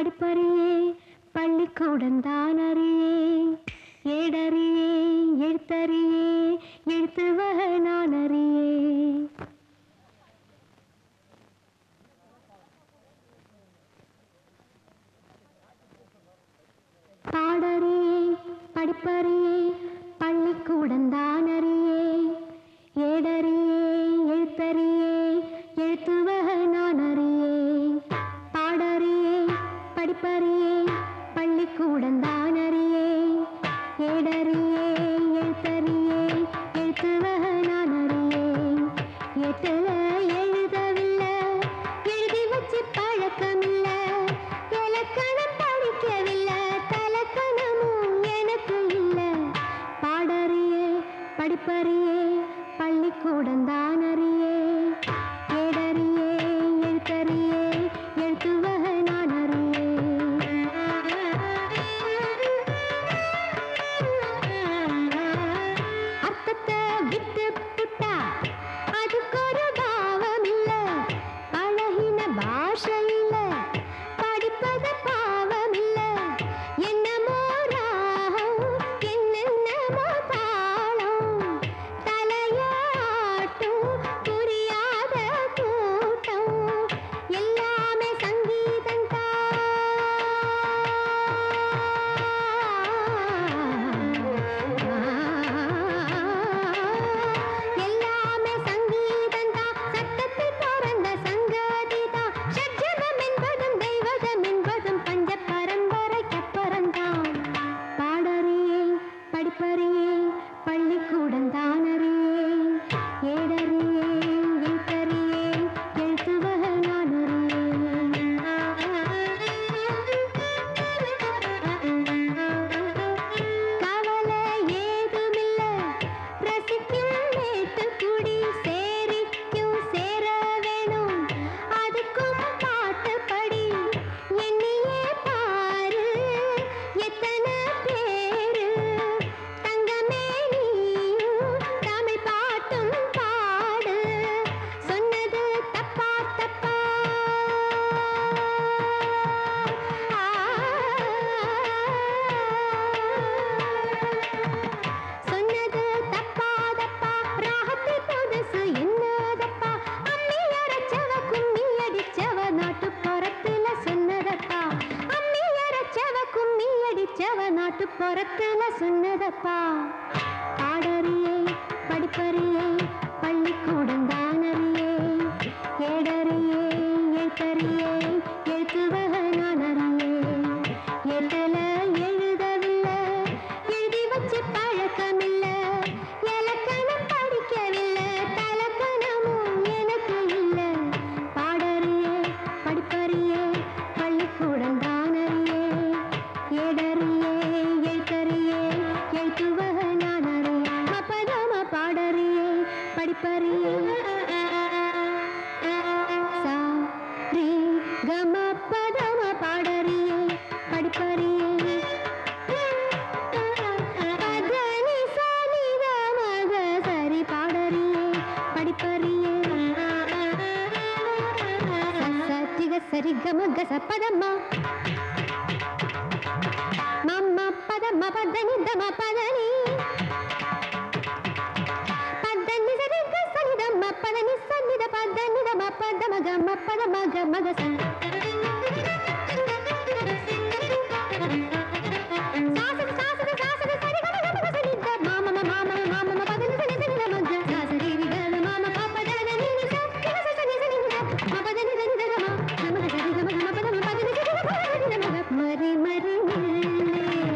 படிப்பறியே பள்ளிக்கூடந்தான் அறியே ஏடறியே எழுத்தறியே எழுத்துவக நான் அறியே பாடறியே படிப்பறியே பள்ளிக்கூடந்தான் அறியே ஏடறியே எழுத்தறியே எழுத்துவக நான் அறியே பாடறியே படிப்பறியே பள்ளிக்கூடந்தான் அறியே ஏடறியே எழுத்தறியே எழுத்துவக நான் அறியே எட்டுல எழுதவில்லை எழுதி வச்சு பழக்கமில்லை இலக்கணம் படிக்கவில்லை தலக்கணமும் எனக்கு இல்லை பாடறியே படிப்பறியே பள்ளிக்கூடந்தான் அறியே ஏடறியே எழுத்தறியே எழுத்துவக நான் அறியே அர்த்தத்தை விட்டு புட்டா அதுக்கு ஒரு பாவம் இல்லை பழகின பாஷை இல்லை படிப்பது பாவம் இல்லை என்னமோ ராகம் என்னென்னமோ தாளம் தலையாட்டும் புரியாத கூட்டம் எல்லாமே சங்கீதம் எல்லாமே சங்கீதம் தான் சட்டத்தில் பிறந்த சங்கதி தான் ஷட்ஜமம் என்பதும் தெய்வதம் என்பதும் பஞ்ச பரம்பரைக்கப்புறந்தான் பாடறியே படிப்பறியே பள்ளிக்கூடந்தான் அறியே ஏடறியே எழுத்தறியே எழுத்துவக நான் கவலை ஏதுமில்லை ரசிக்கும் மேட்டுக்குடி சேரிக்கும் சேர வேணும் அதுக்கும் பாட்டு படி எண்ணியே பாரு எத்தனை பேரு தங்கமே நீயும் தமிழ் பாட்டும் பாடு சொன்னது தப்பா தப்பா சொன்னது தப்பா தப்பா ராகத்தை புதுசு என்னதப்பா அம்மி அரைச்சவ கும்மி அடிச்சவ நாட்டு புறத்துல சொன்னதப்பா அம்மி அரைச்சவ கும்மி அடிச்சவ நாட்டு புறத்துல சொன்னதப்பா பாடறியே படிப்பறியே பள்ளிக்கூடந்தான் அறியே ஏடறியே எழுத்தறியே எழுத்துவக நான் அறியே எட்டுல எழுதவில்லை எழுதி வச்சு பழக்கமில்லை இலக்கணம் படிக்கவில்லை தலக்கணமும் எனக்கு இல்லை பாடறியே படிப்பறியே பள்ளிக்கூடந்தான் அறியே ஏடறியே எழுத்தறியே எழுத்துவக நான் அறியே மப்பதம பாடறியே படிப்பறியே சா ரீ கம பதம பாடறியே படிப்பறியே பதனி சானி கமக சரி பாடறியே படிப்பறியே சத்திக சரி கமக சப்பதம்மா மம்ம பதம பதனி தம பதனி பதனி சரி சனிதம பதனி சனித பதனி தம பதம கம பதம கமக ச மரி மரி மரி மரி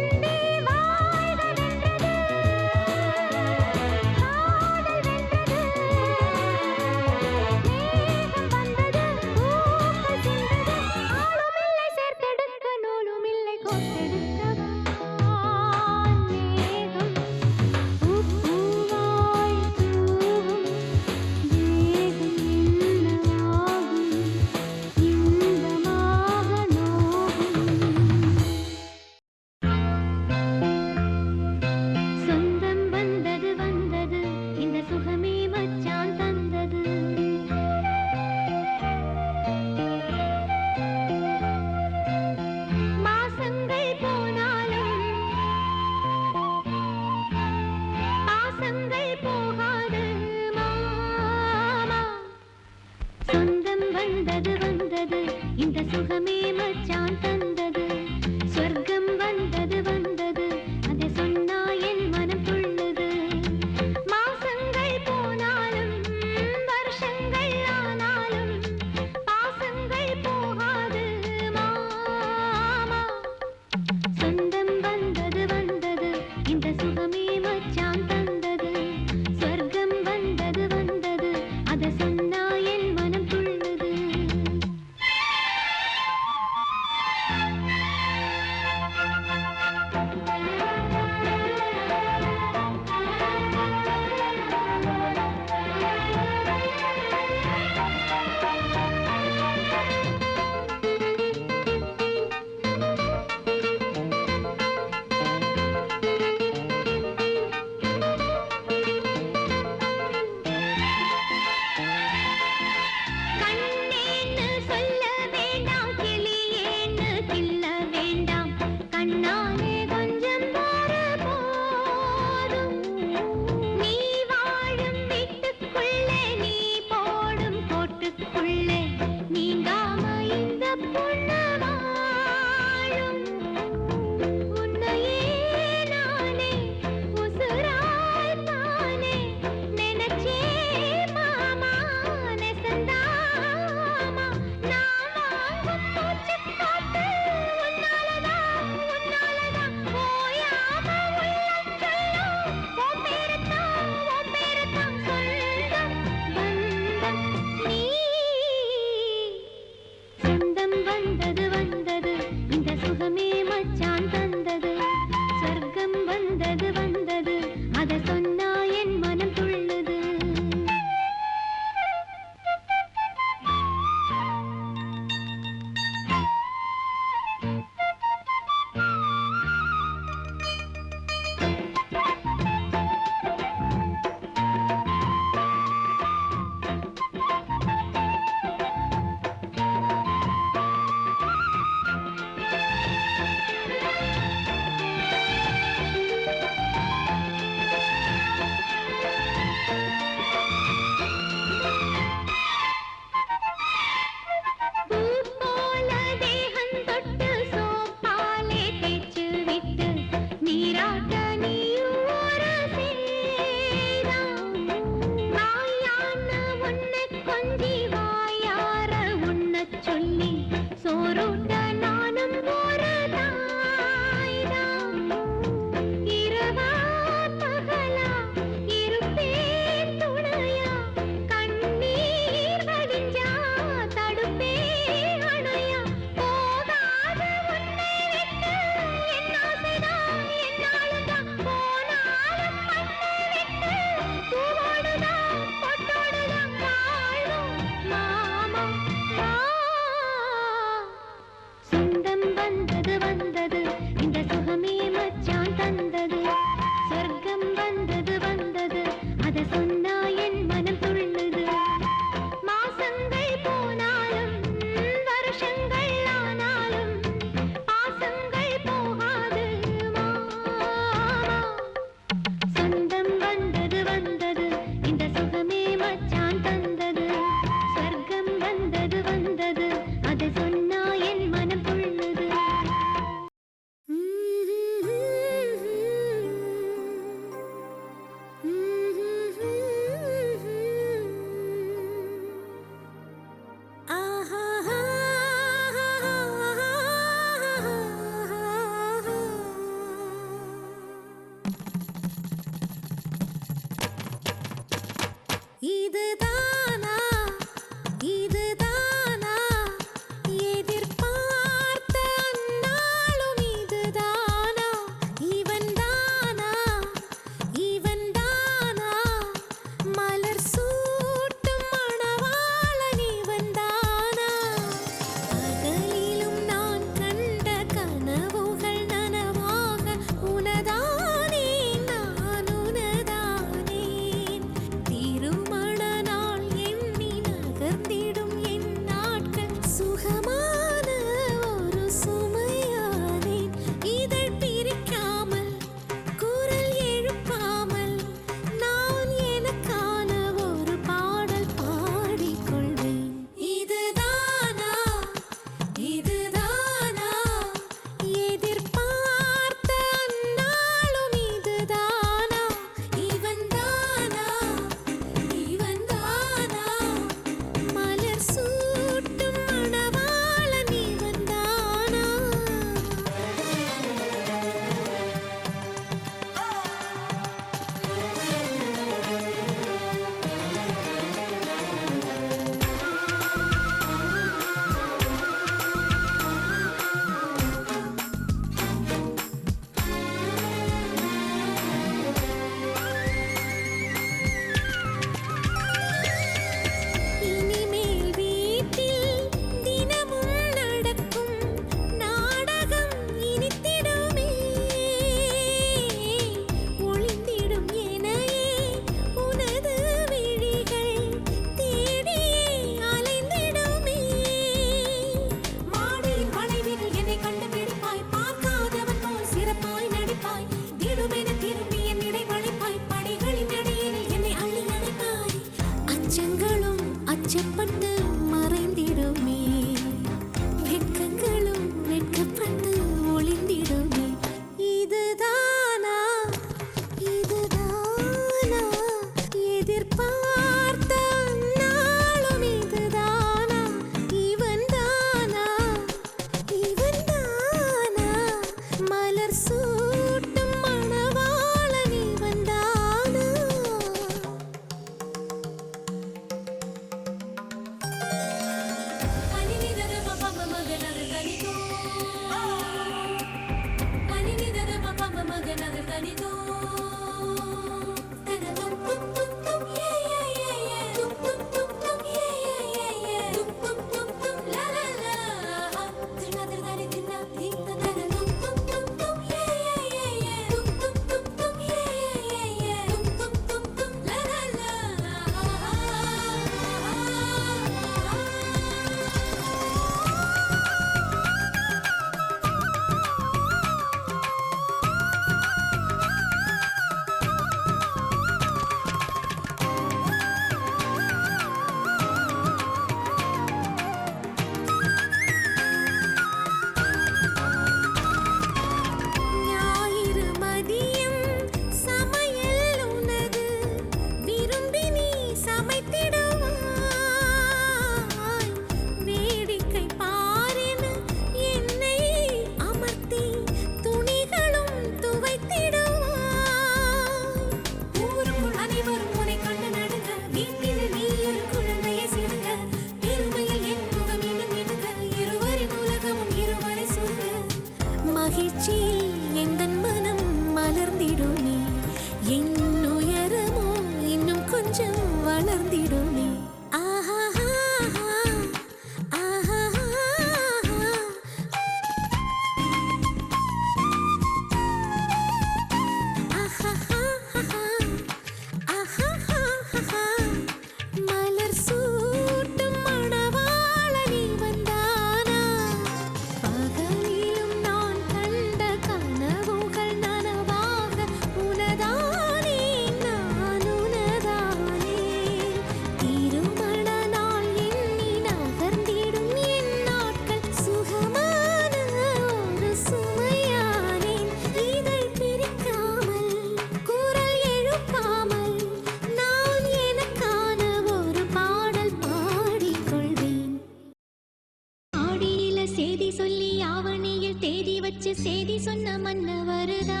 சேதி சொன்ன மன்னவருதா,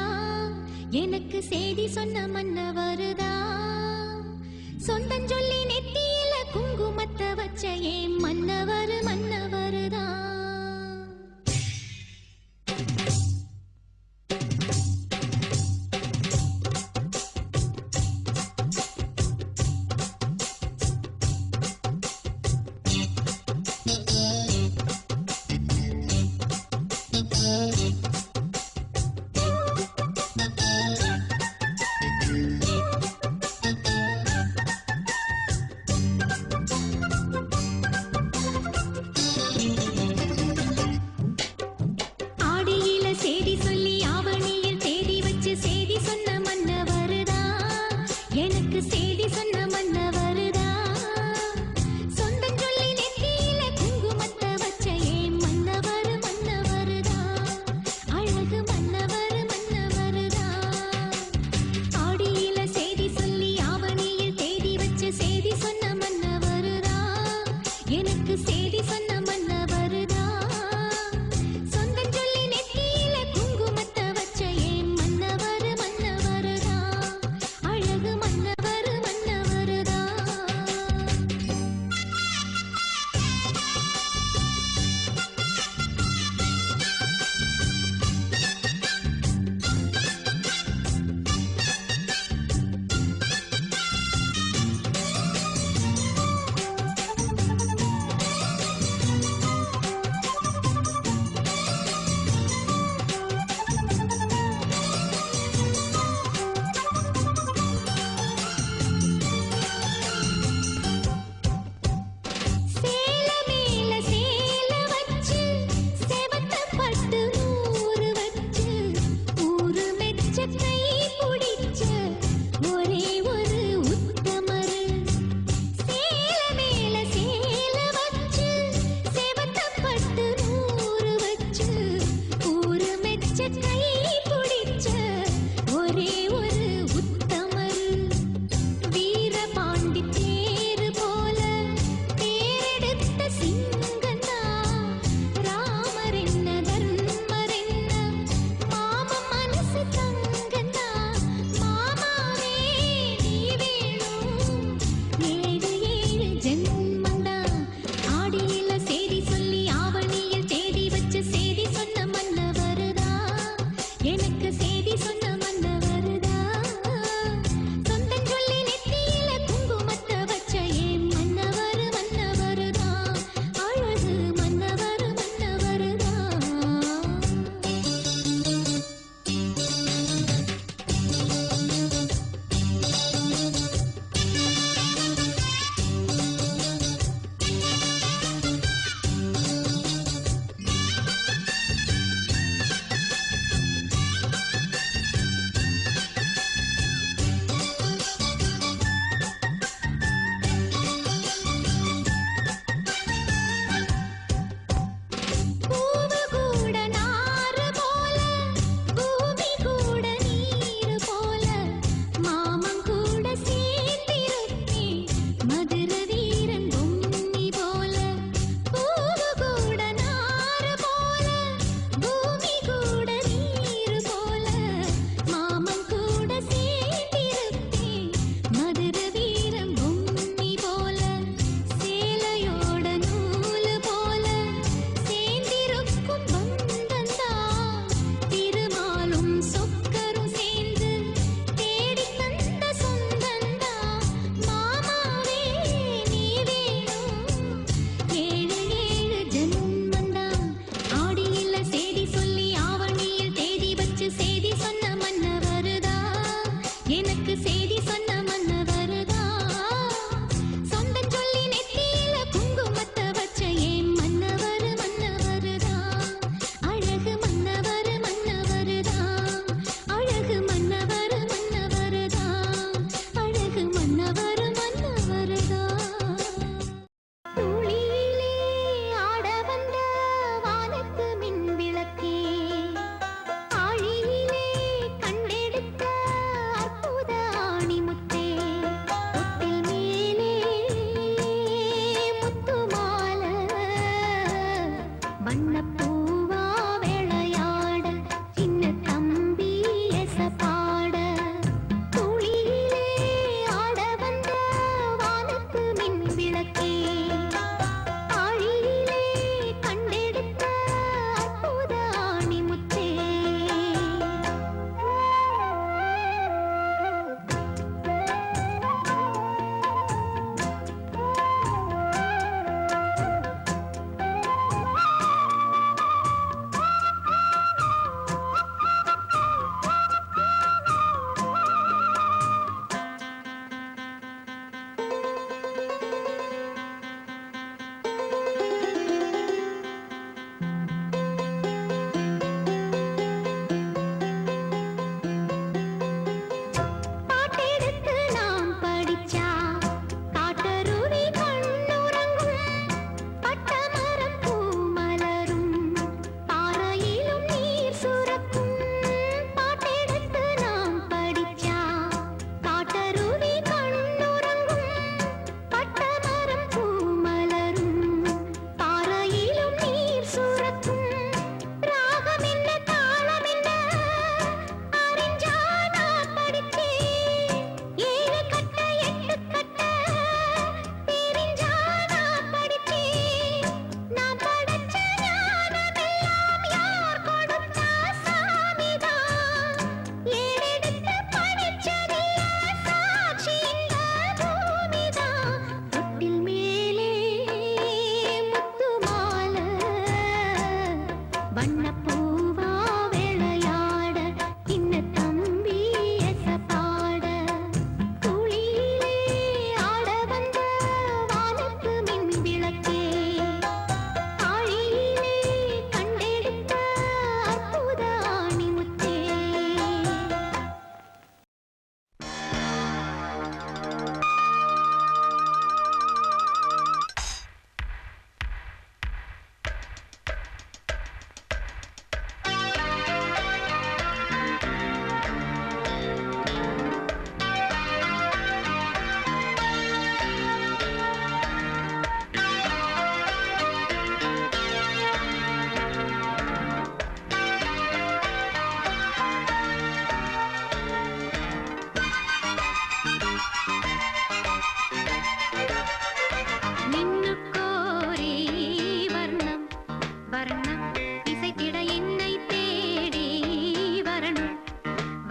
எனக்கு சேதி சொன்ன மன்னவருதா. சொந்தஞ்சொல்லி நெத்தியில குங்குமத்தை வச்ச ஏன் மன்னவரு மன்னவருதா.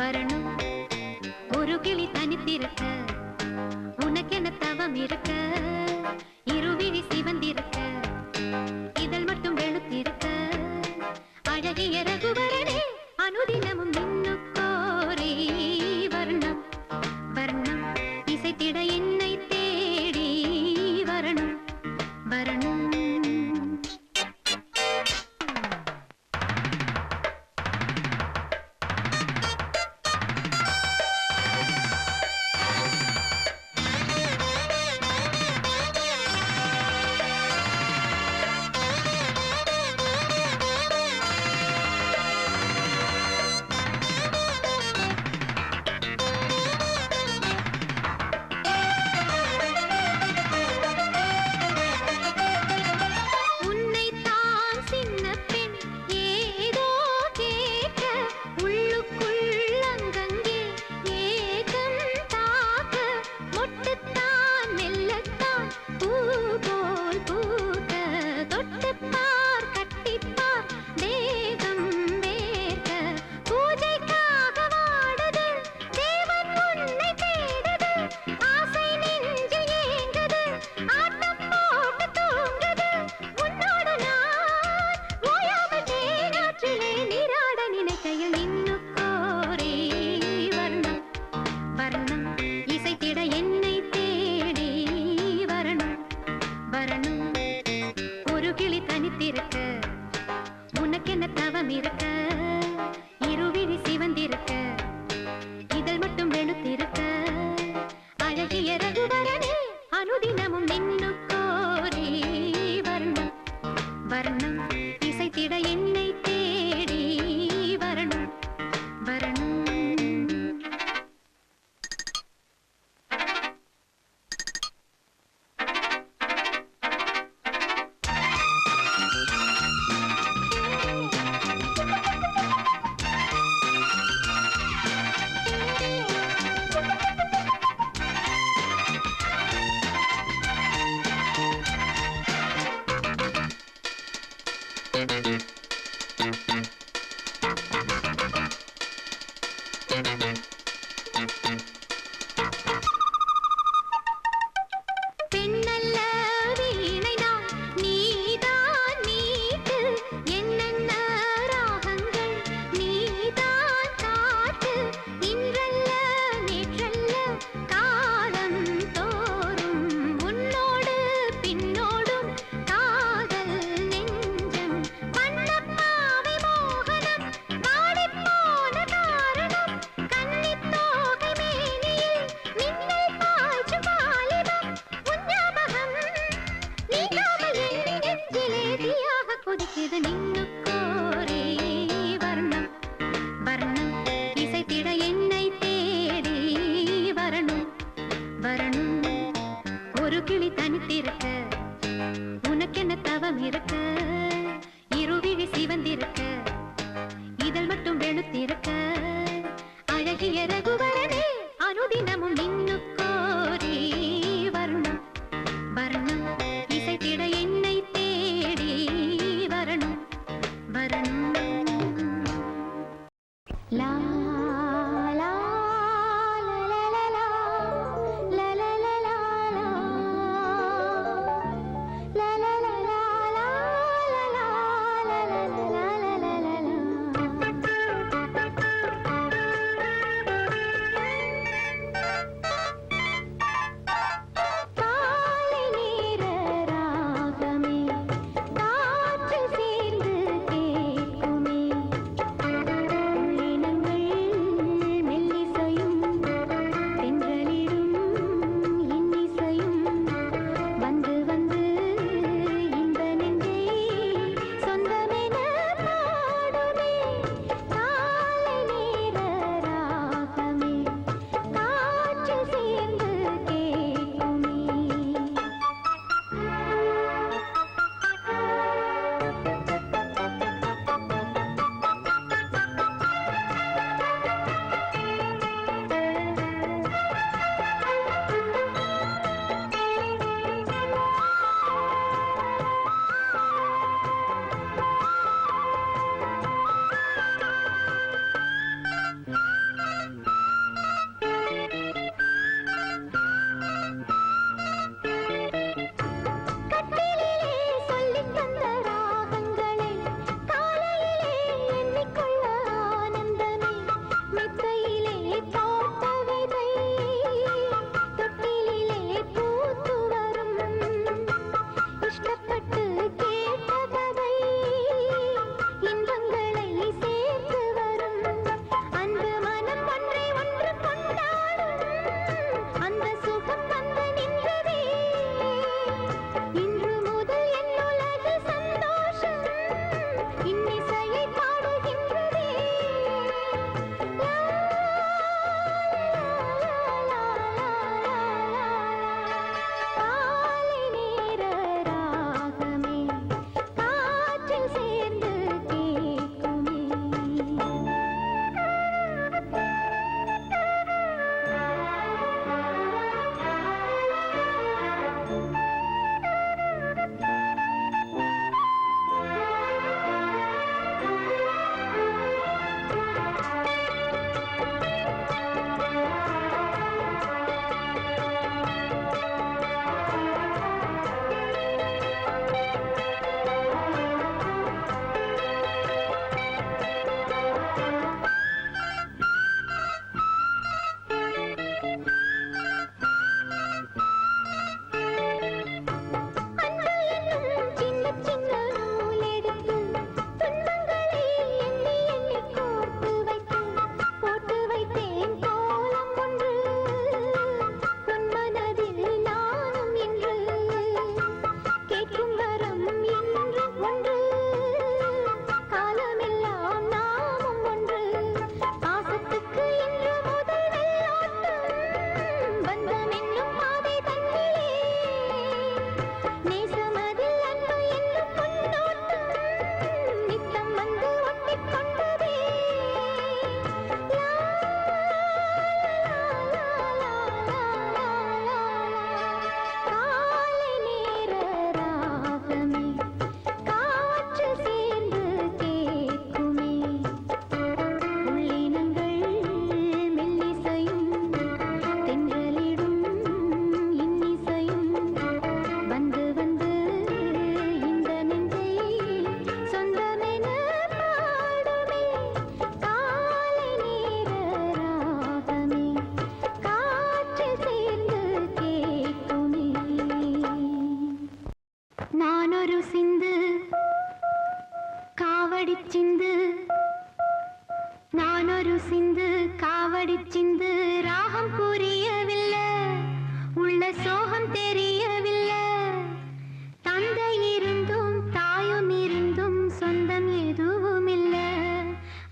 வரணும் ஒரு கிளி தனித்திருக்க உனக்கென தவம் இருக்க இருவிழி சிவந்திருக்க இதழ் மட்டும் வெளுத்திருக்க அழகிய ரகுவரனே அனுதினமும் நின்னுக்கோரே வர்ணம் வர்ணம் இசைத்திட என்னை தேடி வரணும் வரணும் உனக்கென்ன தவம் இருக்க இருவிழி சிவந்திருக்க இதழ் மட்டும் வெளுத்திருக்க அழகிய ரகுவரனே அனுதினமும் நின்னுக்கோரே வர்ணம் வர்ணம் இசைத்திட என்னை தேடி வரணும் வரணும் பெண்ணல்ல வீணைதான் நீதான் மீட்டு என்னென்ன ராகங்கள் நீதான் காட்டு இன்றல்ல நேற்றல்ல காலம் தோறும் உன்னோடு பின்னோடும் காதல் நெஞ்சம் வண்ணப்பாவை மோகனம் வாடிப்போன காரணம் கன்னித்தோகை மேனியில் மின்னல் பாய்ச்சும் வாலிபம் உன் ஞாபகம் நீங்காமல் என் நெஞ்சிலே தீயாக கொதிக்குது நின்னுக்கோரே வர்ணம் வர்ணம் இசைத்திட என்னை தேடி வரணும் வரணும் ஒரு கிளி தனித்திருக்க உனக்கென்ன தவம் இருக்க இருவிழி சிவந்திருக்க இதழ் மட்டும் வெளுத்திருக்க அழகிய ரகுவரனே அனுதினமும் நின்னுக்கோரே வர்ணம் வர்ணம் இசைத்திட என்னை தேடி வரணும் வரணும் லா லா லா லா லா லா லா லா லா லா லா லா லா லா லா காவடி சிந்து ராகம் புரியவில்லை உள்ள சோகம் தெரியவில்லை தந்தை இருந்தும் தாயும் இருந்தும் சொந்தம் எதுவும் இல்லை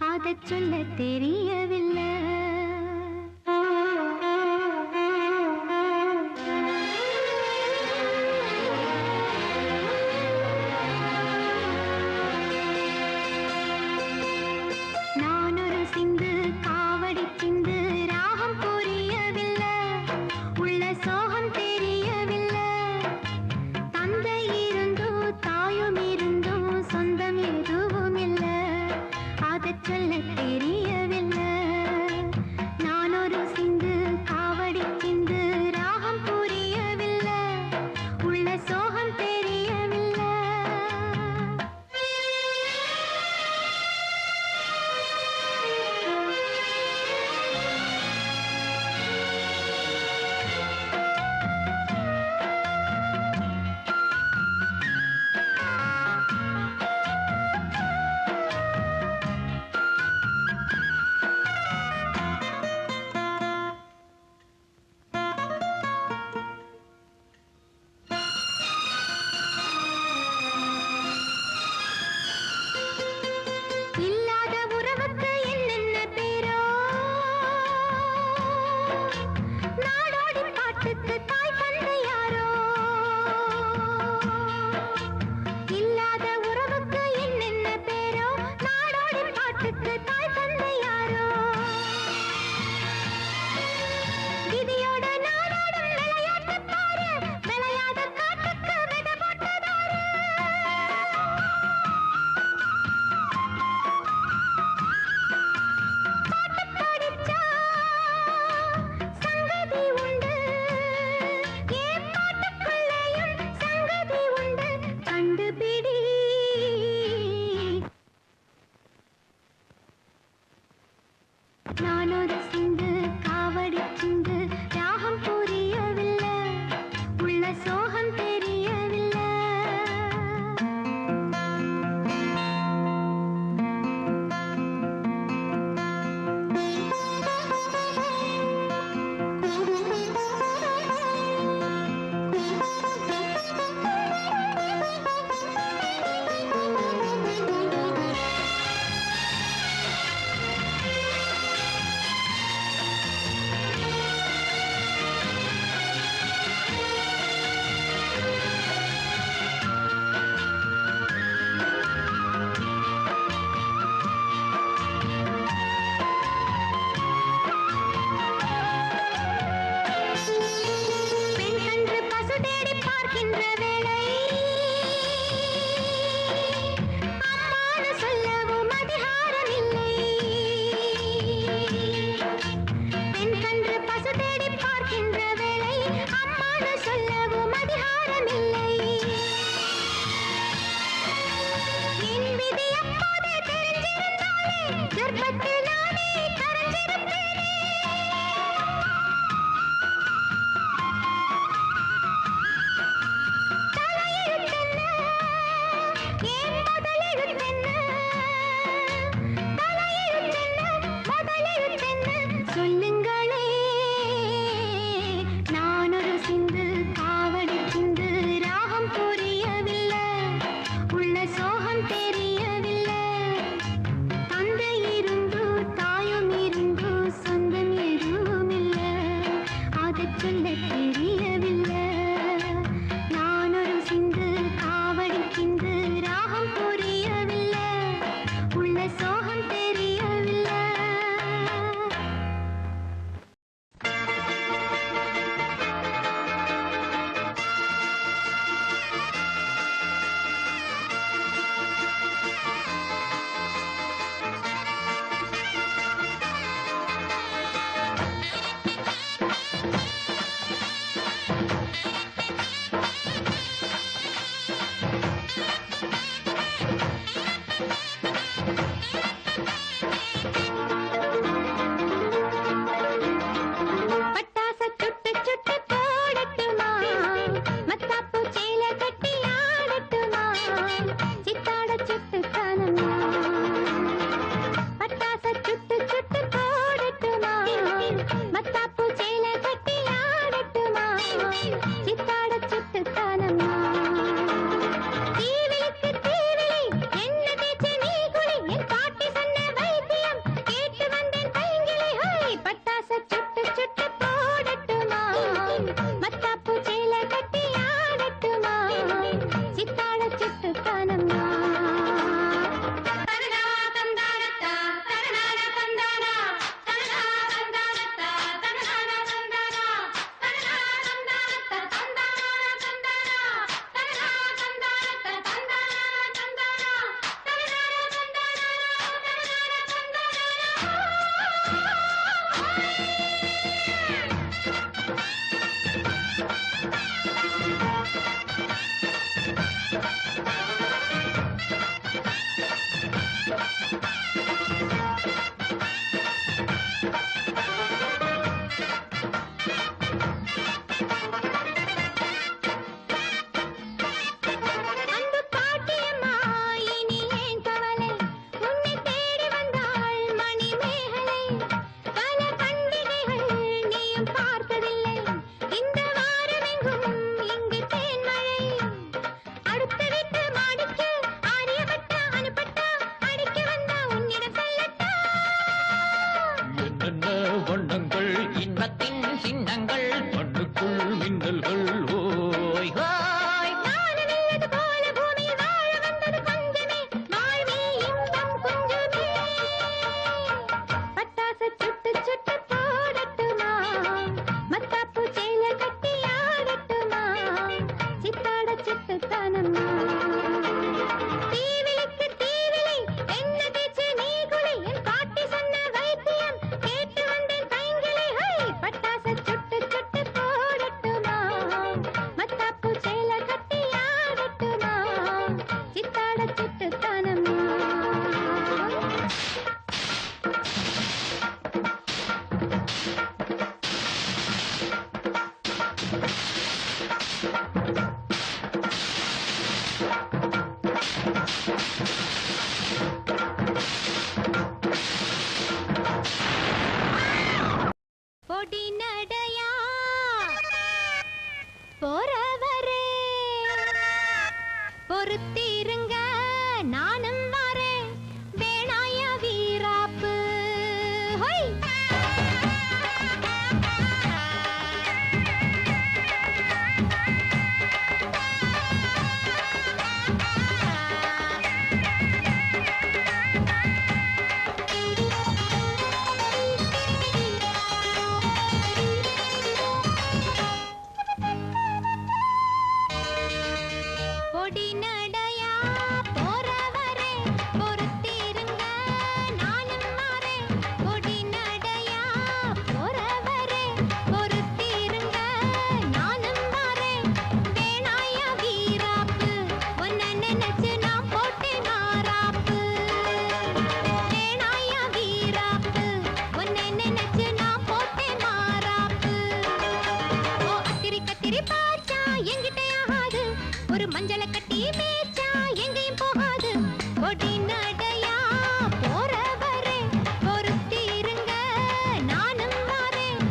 அதை சொல்ல தெரியவில்லை சொல்ல தெரியவில்லை இன்பத்தின் சின்னங்கள் கண்ணுக்குள் மின்னல்கள் ஓய் ஹோய் வானமில்லது போல பூமியில் வாழ வந்தது கொஞ்சமே வாழ்வே இன்பம் கொஞ்சமே பட்டாசு சுட்டு சுட்டு போடட்டுமா மத்தாப்பு சேல கட்டி ஆடட்டுமா சித்தாட சிட்டுத்தானம்மா தீவிலிக்கு தீவிலி என்ன பேச்சு நீ குளி என் பாட்டி சொன்ன வைத்தியம் கேட்டு வந்தேன் பைங்கிளி ஹை பட்டாசு சுட்டு சுட்டு போடட்டுமா மத்தாப்பு சேல கட்டி ஆடட்டுமா சித்தாட சிட்டுத்தானம்மா பொடி நடையா போறவரே பொறுத்திருங்க நானும் வரேன் வேணாய வீராப்பு ஹொய் பொடி நடையா போறவரே பொறுத்திருங்க நானும் வரேன் பொடி நடையா போறவரே பொறுத்திருங்க நானும் வரேன் வேணாய வீராப்பு உன்னை நினைச்சு நான் போட்டேன் மாறாப்பு வேணாய வீராப்பு உன்னை நினைச்சு நான் போட்டேன் மாறாப்பு ஓ அத்திரி கத்திரி பாச்சா என்கிட்ட ஆகாது ஒரு மஞ்சளை கட்டி மேய்ச்சா எங்கேயும் போகாது பொடி நடையா போறவரே பொறுத்திருங்க நானும் வரேன்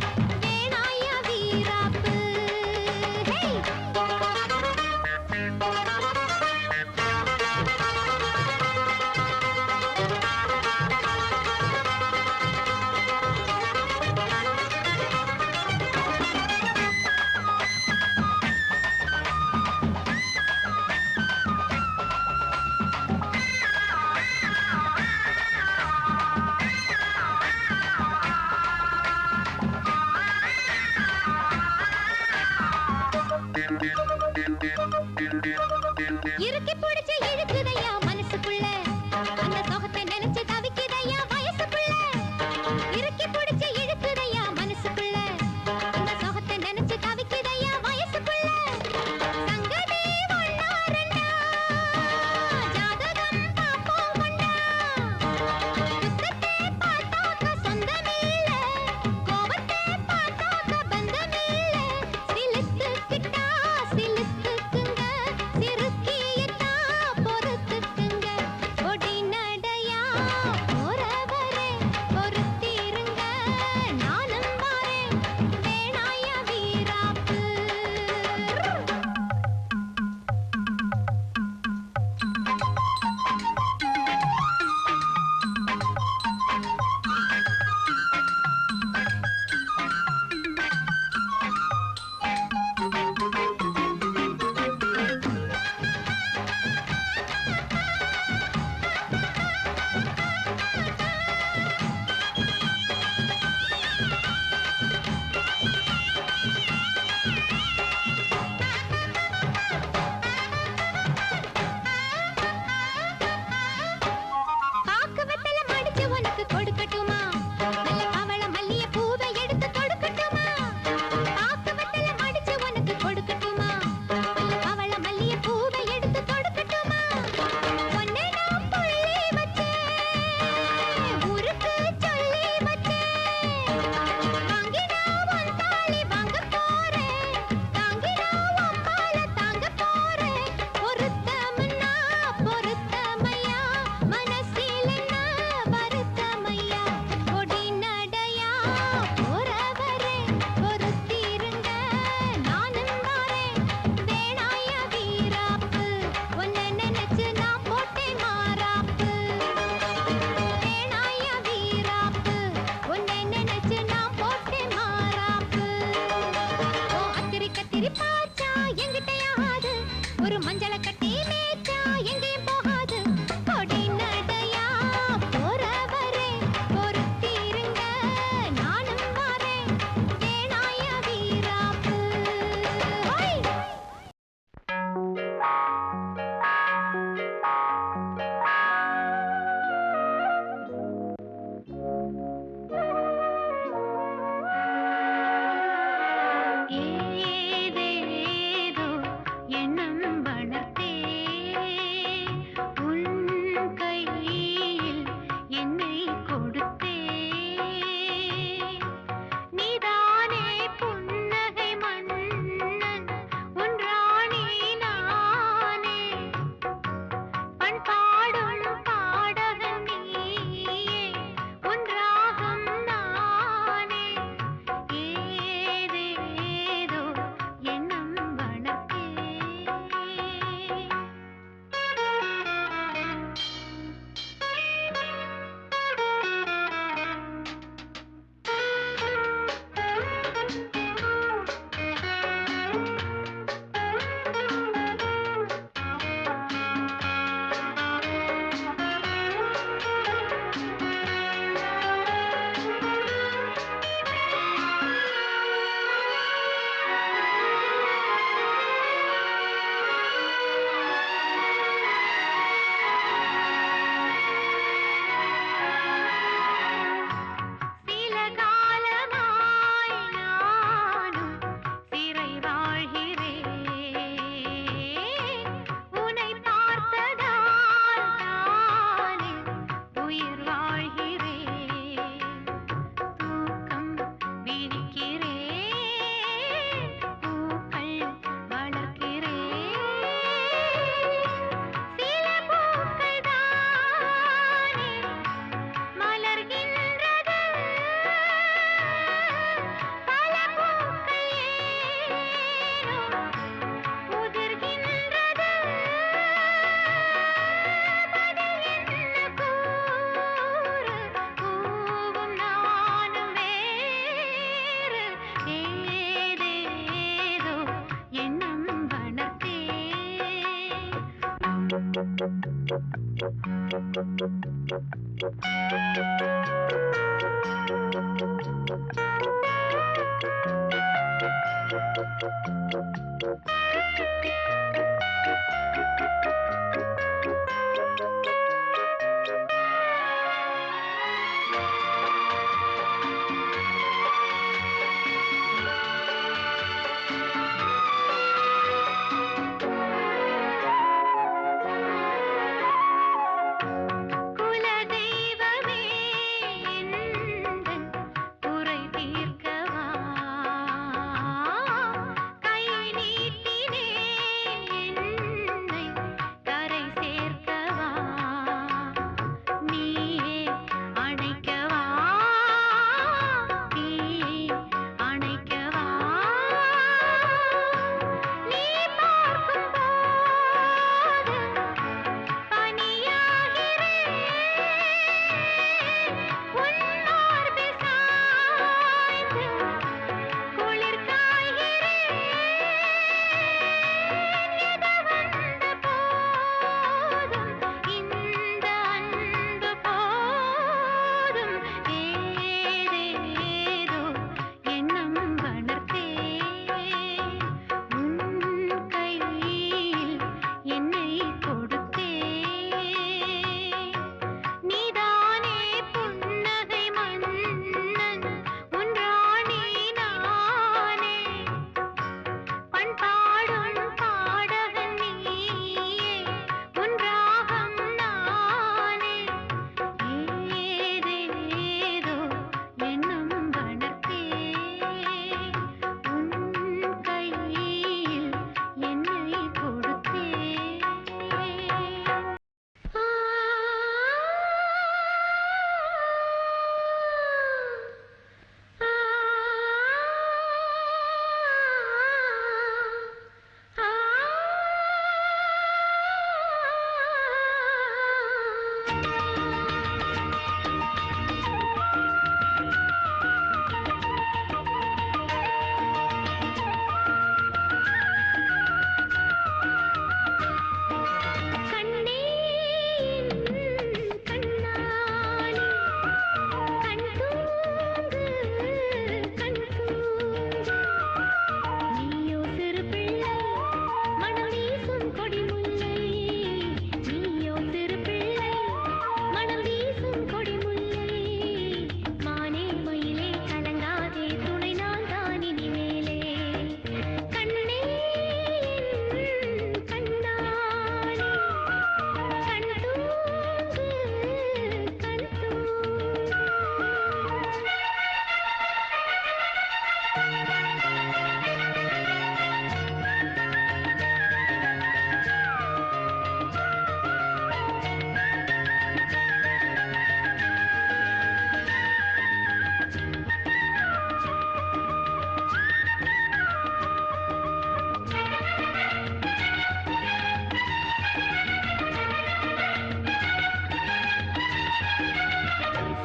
வேணாய வீராப்பு ஹே இறுக்கி பிடிச்சு இழுக்குதையா மனசுக்குள்ள அந்த சோகத்தை நினைச்சு தவிக்குதையா வயசுக்குள்ள இறுக்கி பிடிச்சு இழுக்குதையா மனசுக்குள்ள அந்த சோகத்தை நினைச்சு தவிக்குதையா வயசுக்குள்ள சங்கதி ஒண்ணா ரெண்டா ஜாதகம் பாப்போம் கொண்டா துக்கத்தை பார்த்தாக்க சொந்தமில்ல கோபத்தை பார்த்தாக்க பந்தமில்ல சிலுத்துக்கிட்டா சிலுத்துக்குங்க சிறுக்கியத்தா குலதெய்வமே எந்தன் குறை தீர்க்கவா கை நீட்டினேன் என்னை கரை சேர்க்கவா நீயே அணைக்கவா நீயே அணைக்கவா நீ பார்க்கும் போது பனியாகிறேன் உன் மார்பில் சாய்ந்து குளிர் காய்கிறேன் எது வந்த போதும் இந்த அன்பு போதும் ஏதேதோ எண்ணம் வளர்த்தேன் உன் கையில் என்னை கொடுத்தேன் நீதானே புன்னகை மன்னன் உன் ராணி நானே பண்பாடும் பாடகன் நீயே உன் ராகம் நானே ஏதேதோ எண்ணம் வளர்த்தேன் உன் கையில் என்னை கொடுத்தேன் கண்ணே கண்ணாலே கண் தூங்கு கண் தூங்கு நீயோ சிறு பிள்ளை மனம் வீசும் கொடிமுல்லை நீயோ சிறு பிள்ளை மனம் வீசும் கொடிமுல்லை மானே மயிலே கலங்காதே துணை நான் தான் இனிமேலே கண்ணே கண்ணாலே கண் தூங்கு கண் தூங்கு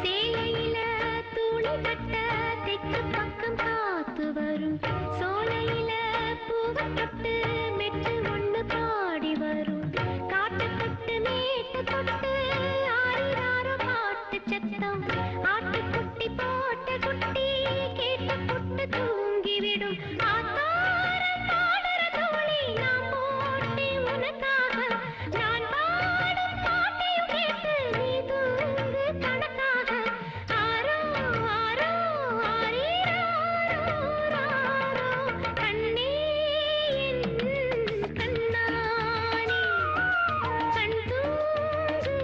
சேலையில துணி கட்ட தெற்கு பக்கம் காத்து வரும் சோலையில பூவை தொட்டு மெட்டு ஒண்ணு பாடி வரும் காட்டு தொட்டு மேட்டு தொட்டு ஆறிராரோ பாட்டு சத்தம் ஆட்டுக்குட்டி போட்ட குட்டி கேட்டு புட்டு தூங்கிவிடும் ஆத்தாரம் பாடுற தோழி நான் போட்டே உனக்காக நான் பாடும் பாட்டையும் கேட்டு நீ தூங்கு கணக்காக ஆரோ ஆரோ ஆரீராரோ ராரோ கண்ணே என் கண்ணானே கண் தூங்கு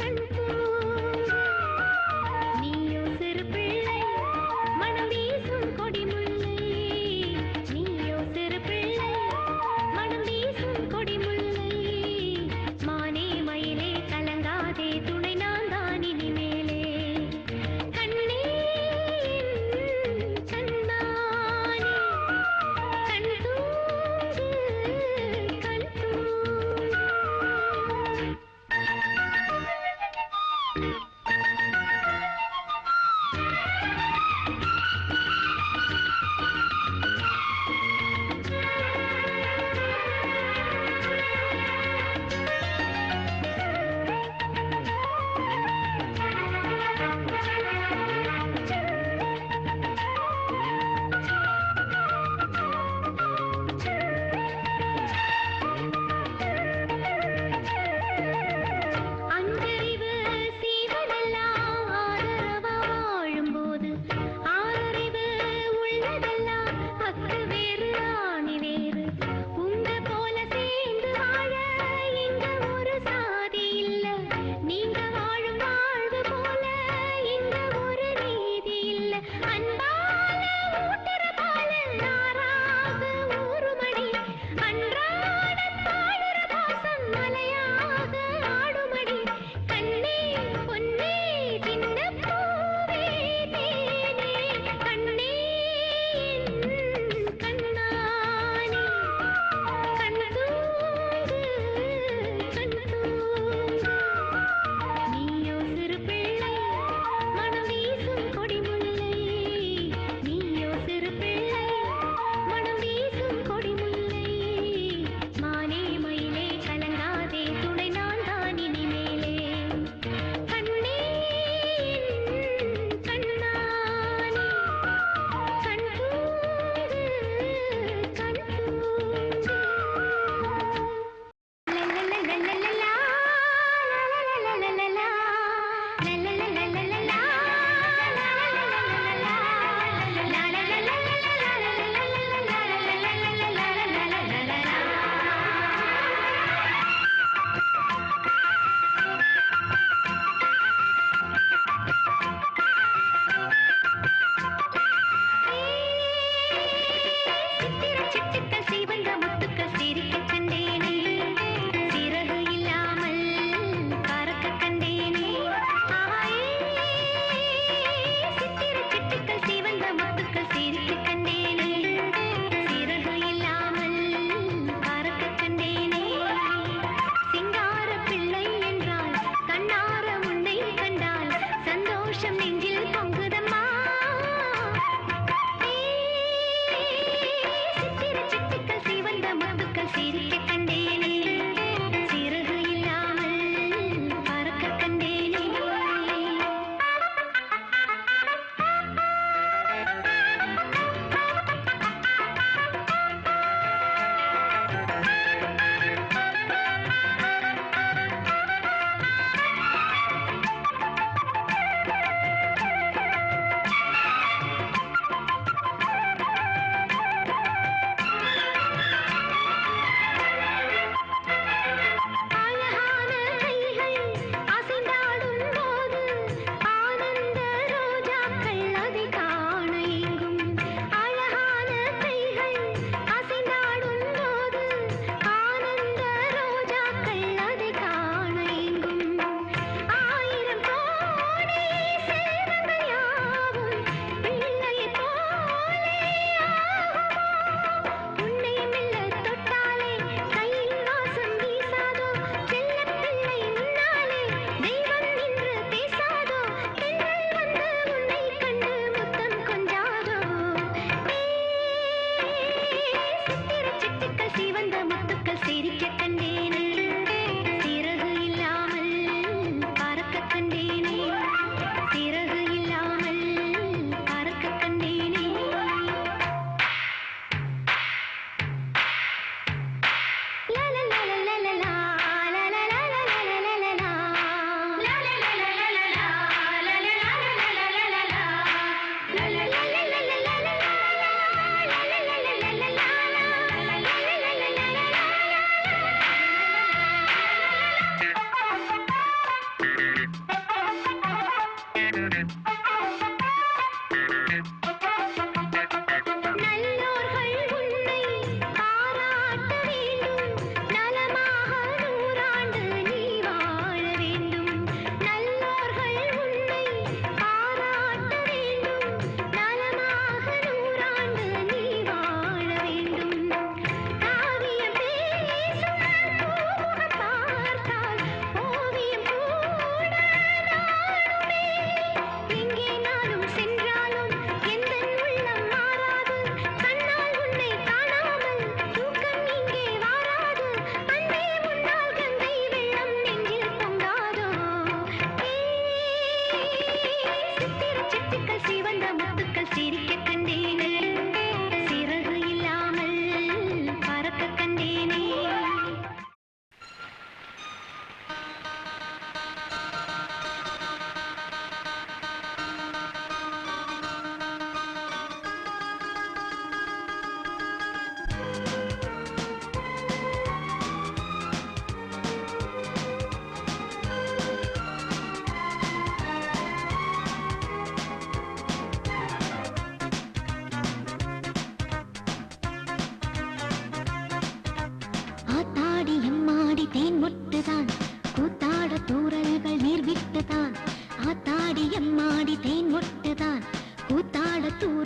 கண் தூங்கு நீயோ சிறு பிள்ளை மனம் வீசும் கொடிமுல்லை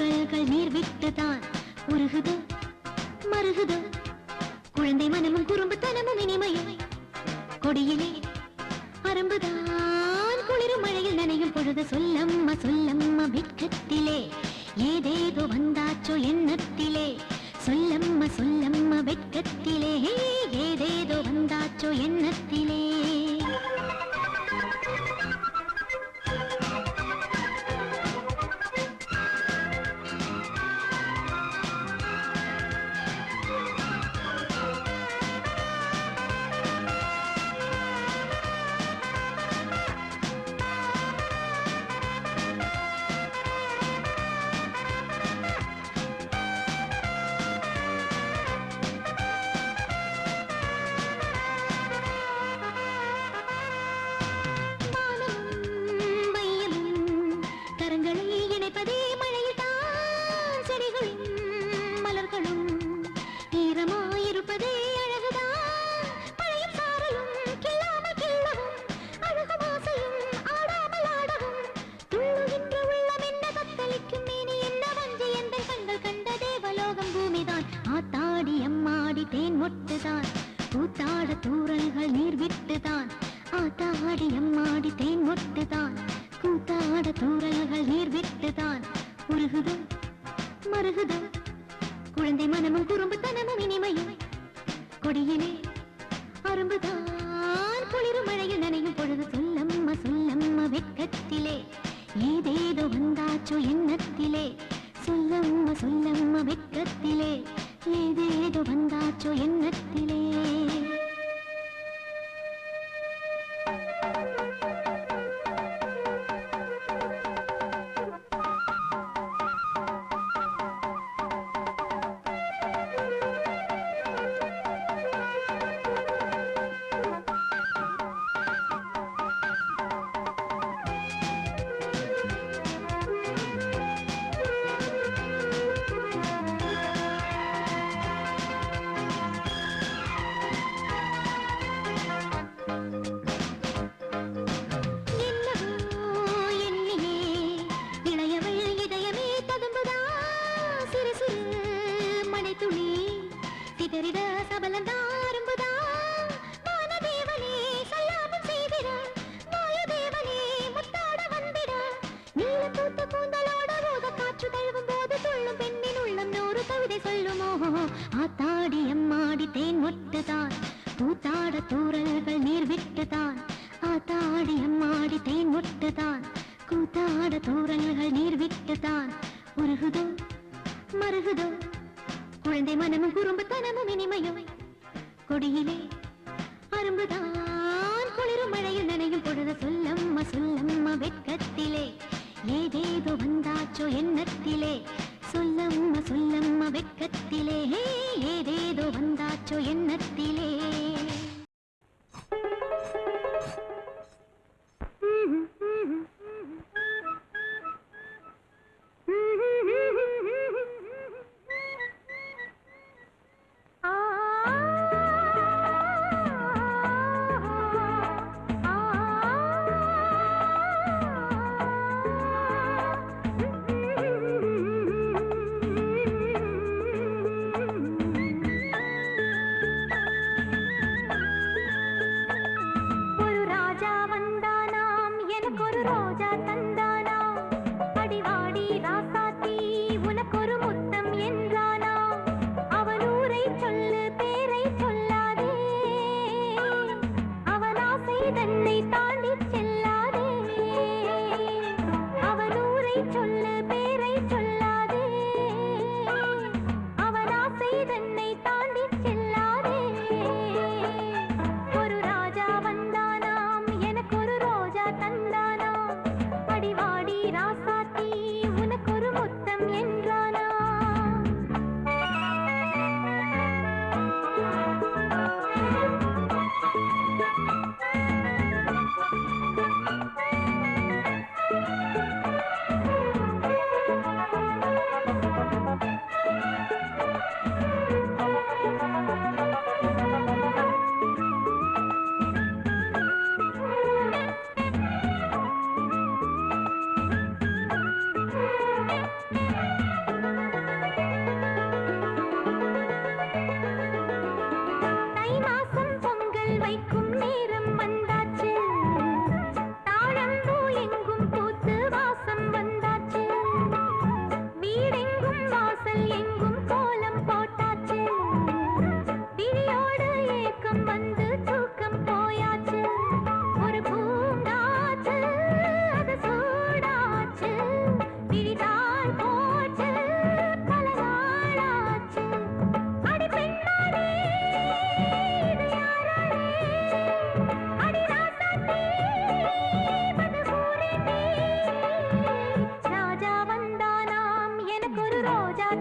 தூரல்கள் நீர் விட்டுதான் உருகுது மருகுது குழந்தை மனமும் குறும்புத்தனமும் இனிமையும் கொடியிலே அரும்புதான் குளிரும் மழையில் நனையும் பொழுது சொல்லம்மா சொல்லம்மா வெட்கத்திலே ஏதேதோ வந்தாச்சோ எண்ணத்திலே சொல்லம்மா சொல்லம்மா வெட்கத்திலே ஏதேதோ வந்தாச்சோ எண்ணத்திலே கூத்தாட தூரல்கள் நீர் விட்டுதான் ஆத்தாடி அம்மாடி தேன் மொட்டுதான் கூத்தாட தூரல்கள் நீர் விட்டுதான் உருகுது மருகுது குழந்தை மனமும் குறும்புத்தனமும் இனிமையும் கொடியிலே அரும்புதான் குளிரும் மழையில் நனையும் பொழுது சொல்லம்மா சொல்லம்மா வெட்கத்திலே ஏதேதோ வந்தாச்சோ எண்ணத்திலே சொல்லம்மா சொல்லம்மா வெட்கத்திலே ஏதேதோ வந்தாச்சோ எண்ணத்திலே ஆத்தாடி அம்மாடி தேன் மொட்டுதான் கூத்தாட தூரல்கள் நீர் விட்டுதான் ஆத்தாடி அம்மாடி தேன் மொட்டுதான் கூத்தாட தூரல்கள் நீர் விட்டுதான் உருகுதோ மருகுதோ குழந்தை மனமும் குறும்புத்தனமும் இனிமையும் கொடியிலே அரும்புதான் குளிரும் மழையில் நனையும் பொழுது சொல்லம்மா சொல்லம்மா வெட்கத்திலே ஏதேதோ வந்தாச்சோ எண்ணத்திலே சொல்லம்மா சொல்லம்மா வெட்கத்திலே ஏதேதோ வந்தாச்சோ எண்ணத்திலே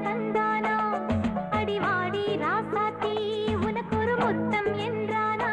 தந்தானா அடிவாடி ராசாத்தி உனக்கு ஒரு முத்தம் என்றானா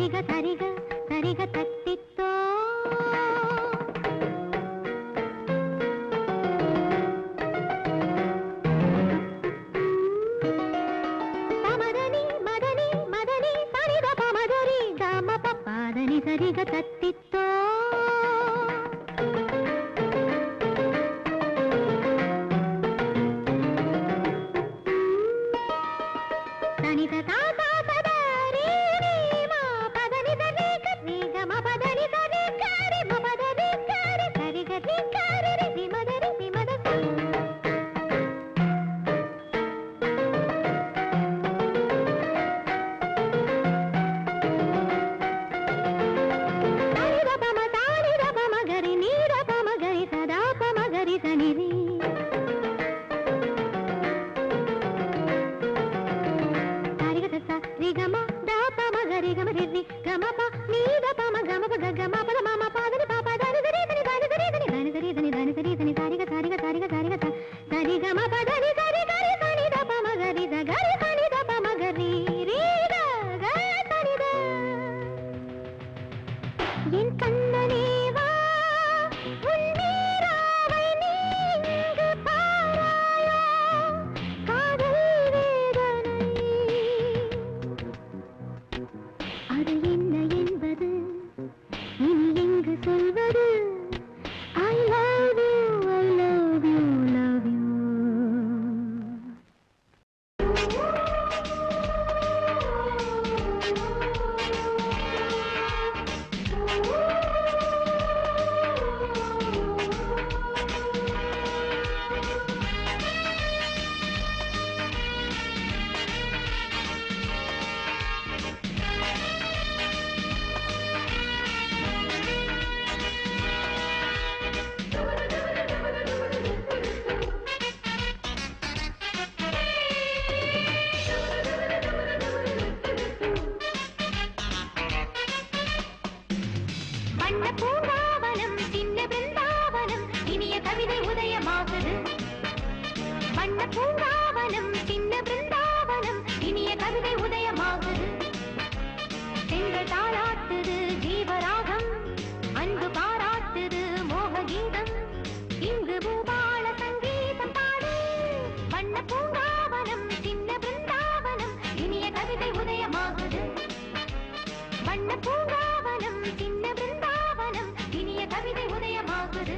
சரிக சரிக சரிக தத்தித்தோ பமதனி மதனி மதனி சரிக பமதரி கம பப்பாதனி சரிக தத்தித்தோ தனித தாதா பதரி மா பதனி தரி கரி கம பதனி தரி கரி ம பதரி கரி சரி கரி கரி ரி மதரி ரி மத சரித பம தாரித பம கரி நீத பம கரி சதா பம கரி சனி ரி ரிகம தாபம கரிகம ரிரி கமப நீதபம கமப கமப பதமம பாதனி பாப தனி தரி தனி தனி தரி தனி தனி தரி தனி தனி தரி தனி சரிக சரிக சரிக சரிக சரி கமப தனி தரி தரி தனி தபம கரி த கரி தனி தபம கரி ரீத க தனி த என் கண்ணனே வா உன் மீராவை நீங்கு பாராயோ காதல் வேதனை அது என்ன என்பது இனி எங்கு சொல்வது I love you, I love you, love you. வண்ண பூங்காவனம் சின்ன பிருந்தாவனம் இனிய கவிதை உதயமாகுது வண்ண பூங்காவனம் சின்ன பிருந்தாவனம் இனிய கவிதை உதயமாகுது பெண்கள் தாளாட்டுது ஜீவராகம் அன்பு பாராட்டுது மோக கீதம் இங்கு பூபால சங்கீதம் பாடு வண்ண பூங்காவனம் சின்ன பிருந்தாவனம் இனிய கவிதை உதயமாகுது வண்ண பூங்காவனம் சின்ன பிருந்தாவனம் இனிய கவிதை உதயமாகுது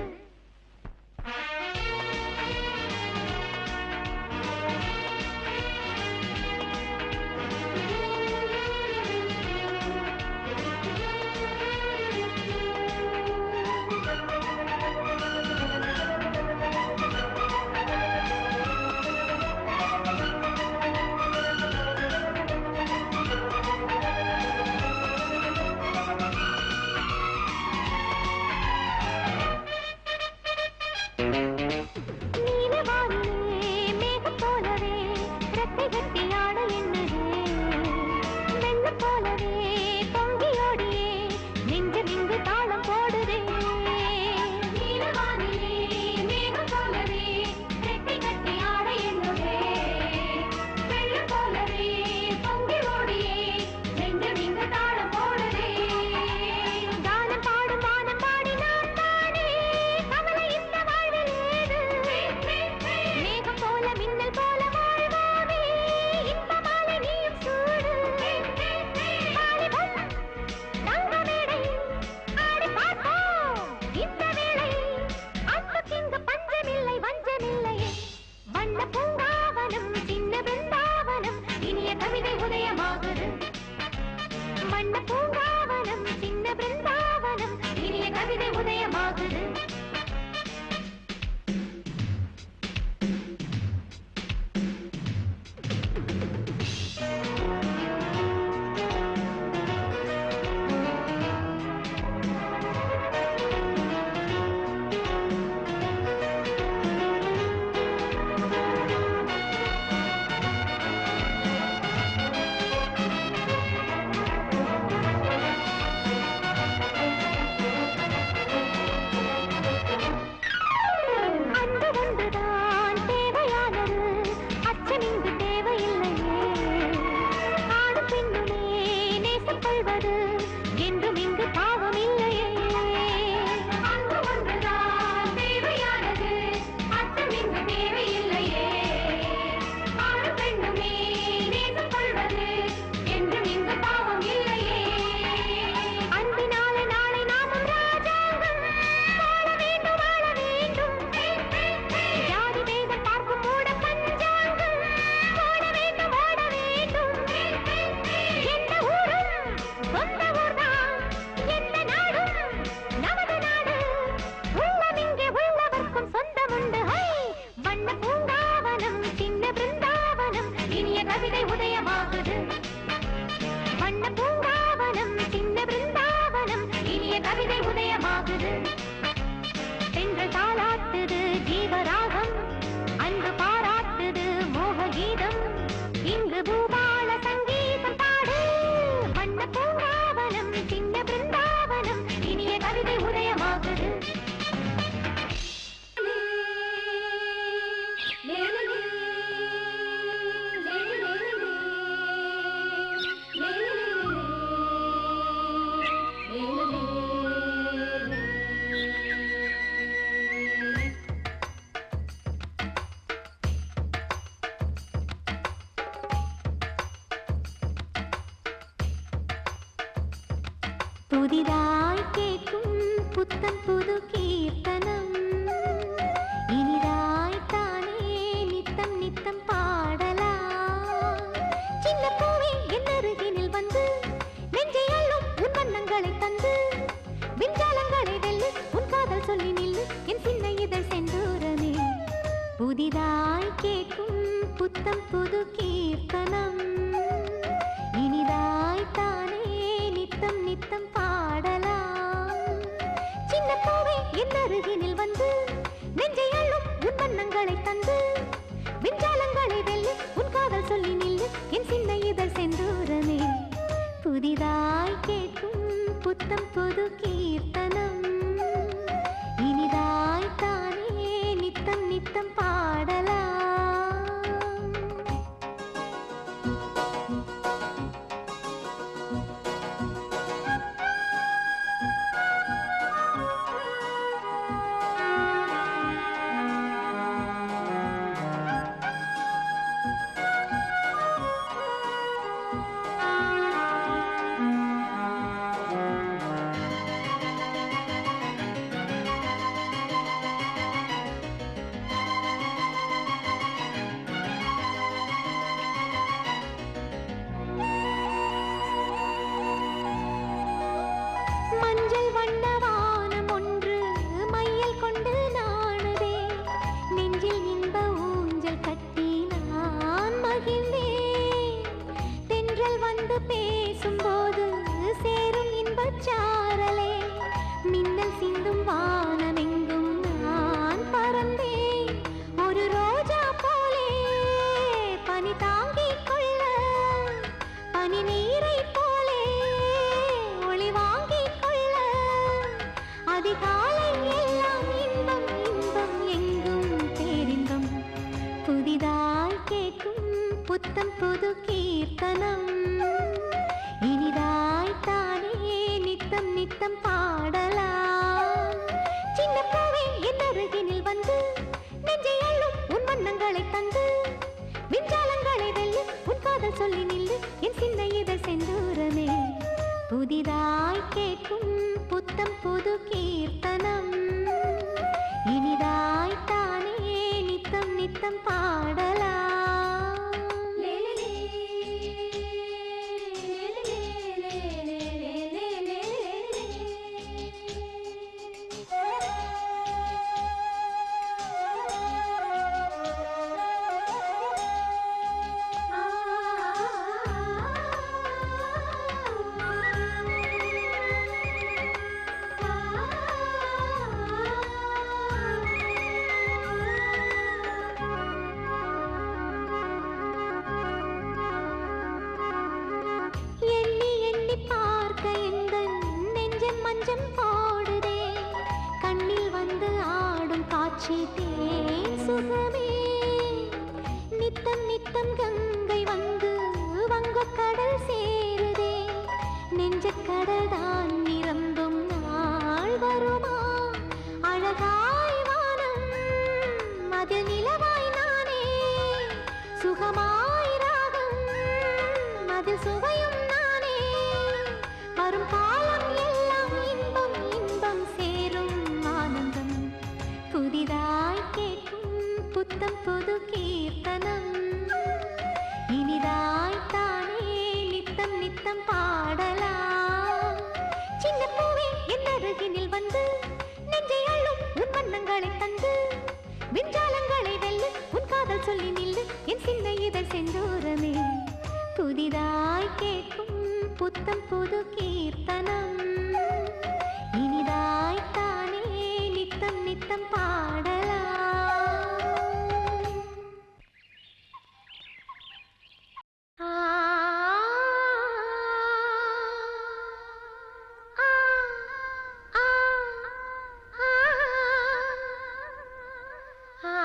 வண்ண பூங்காவனம் சின்ன பிருந்தாவனம் இனிய கவிதை உதயமாகுது தேவையில்லையே ஆணும் பெண்ணுமே நேசம் கொள்வது புதிதாய் கேட்கும் புத்தம் புது கீர்த்தனம் இனிதாய் தானே நித்தம் நித்தம் பாடலாம். சின்ன பூவே என் அருகினில் வந்து நெஞ்சை அள்ளும் உன் வண்ணங்களை தந்து விஞ்ஞானங்களை வெல்லு உன் காதல் சொல்லி நில்லு என் சின்ன இதழ் செந்தூரமே. புதிதாய் கேட்கும் புத்தம் புது கீர்த்தனம் இனிதாய் தானே நித்தம் நித்தம் பாடலாம். சின்ன பூவே என் அருகினில் வந்து நெஞ்சை அள்ளும் உன் வண்ணங்களை தந்து விஞ்ஞானங்களை வெல்லு உன் காதல் சொல்லி நில்லு என் சின்ன இதழ் செந்தூரமே. புதிதாய் கேட்கும் புத்தம் புது கீர்த்தனம் இனிதாய் தானே நித்தம் நித்தம் பாடலாம். மஞ்சள் வண்ண வானம் ஒன்று மையல் கொண்டு நாணுதே நெஞ்சில் இன்ப ஊஞ்சல் கட்டி நான் மகிழ்ந்தேன். தென்றல் வந்து பேசும்போது சேரும் இன்பச் சாரலே மின்னல் சிந்தும் வானமெங்கும் நான் பறந்தேன். ஒரு ரோஜா போலே பனி தாங்கிக் கொள்ள பனி நீரை போலே ஒளி வாங்கிக் கொள்ள அதிகாலை எல்லாம் இன்பம் இன்பம் எங்கும் பேரின்பம். புதிதாய் கேட்கும் புத்தம் புது கீர்த்தனம் இனிதாய் தானே நித்தம் நித்தம் பாடலாம். சின்ன பூவே என் அருகினில் வந்து நெஞ்சை அள்ளும் உன் வண்ணங்களை தந்து விஞ்ஞானங்களை வெல்லு உன் காதல் சொல்லி நில்லு என் சின்ன இதழ் செந்தூரமே. புதிதாய் கேட்கும் புத்தம் புது கீர்த்தனம் இனிதாய் தானே நித்தம் நித்தம் பாடலாம். எண்ணி எண்ணி பார்க்க எங்கள் நெஞ்சம் மஞ்சம் போடுதே கண்ணில் வந்து ஆடும் காட்சி தேன் சுகமே. நித்தம் நித்தம் கங்கை வந்து வங்கக் கடல் சேருதே நெஞ்சக்கடல் தான் நிரம்பும் நாள் வருமா. அழகாய் வானம் அதில் நிலவாய் நானே சுகமாய் ராகம் அதில் சுவையும் நானே. வரும் காலம் எல்லாம் இன்பம் இன்பம் சேரும் ஆனந்தம். புதிதாய் கேட்கும் புத்தம் புது கீர்த்தனம் இனிதாய் தானே நித்தம் நித்தம் பாடலாம். சின்ன பூவே என் அருகினில் வந்து நெஞ்சை அள்ளும் உன் வண்ணங்களை தந்து விஞ்ஞானங்களை வெல்லு உன் காதல் சொல்லி நில்லு என் சின்ன இதழ் செந்தூரமே. புதிதாய் கேட்கும் புத்தம் புது கீர்த்தனம் இனிதாய் தானே நித்தம் நித்தம் பாடலாம். ஆ ஆ ஆ ஆ ஆ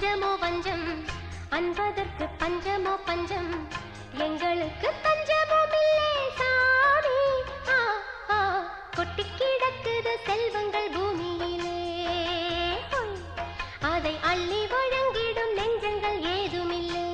பஞ்சமோ பஞ்சம் அன்பதற்கு பஞ்சமோ பஞ்சம் எங்களுக்கு பஞ்சமும் இல்லை சாமி. கொட்டி கிடக்குது செல்வங்கள் பூமியிலே, அதை அள்ளி வழங்கிடும் நெஞ்சங்கள் ஏதுமில்லை.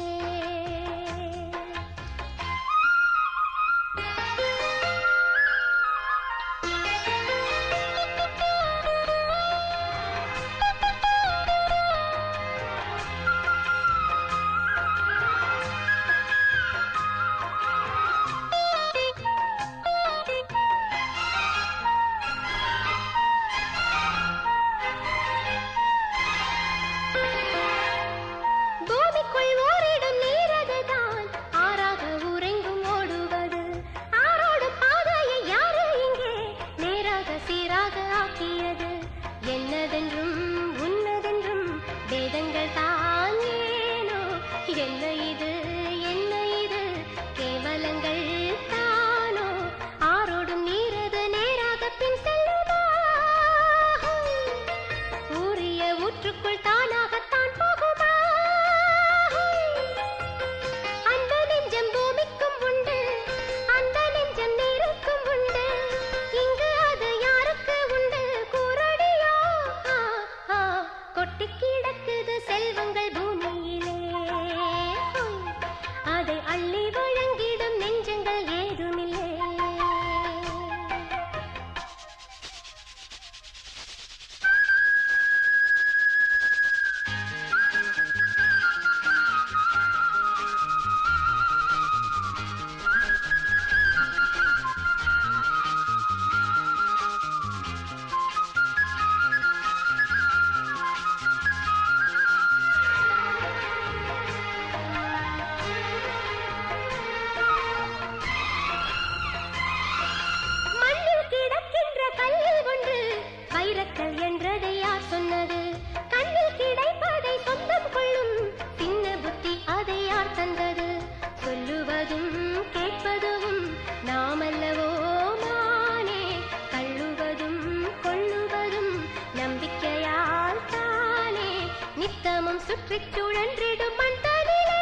சுற்றிச் சுழன்றிடும் மண் தனிலே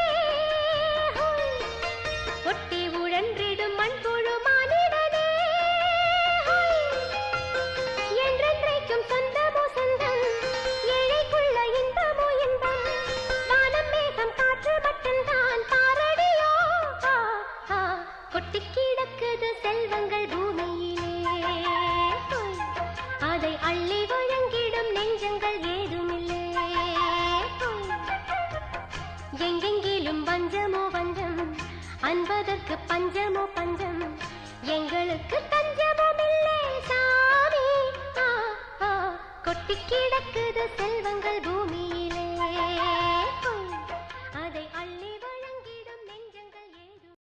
ஒட்டி உழன்றிடும் மண்புழு மானிடனே என்றென்றைக்கும் சொந்தமோ சொந்தம் ஏழைக்குள்ள இன்பமோ இன்பம் வானம் மேகம் காற்று மட்டும்தான் பாரடியோ கொட்டி கிடக்குது செல்வங்கள் பூமியிலே அதை அள்ளி வழங்கிடும் நெஞ்சங்கள் ஏதுமில்லை எங்கெங்கிலும் பஞ்சமோ பஞ்சம் அன்பதற்கு பஞ்சமோ பஞ்சம் எங்களுக்கு பஞ்சமும் இல்லை சாமி கொட்டி கிடக்குது செல்வங்கள் பூமியிலே அதை அள்ளி வழங்கிடும் நெஞ்சங்கள் ஏதும்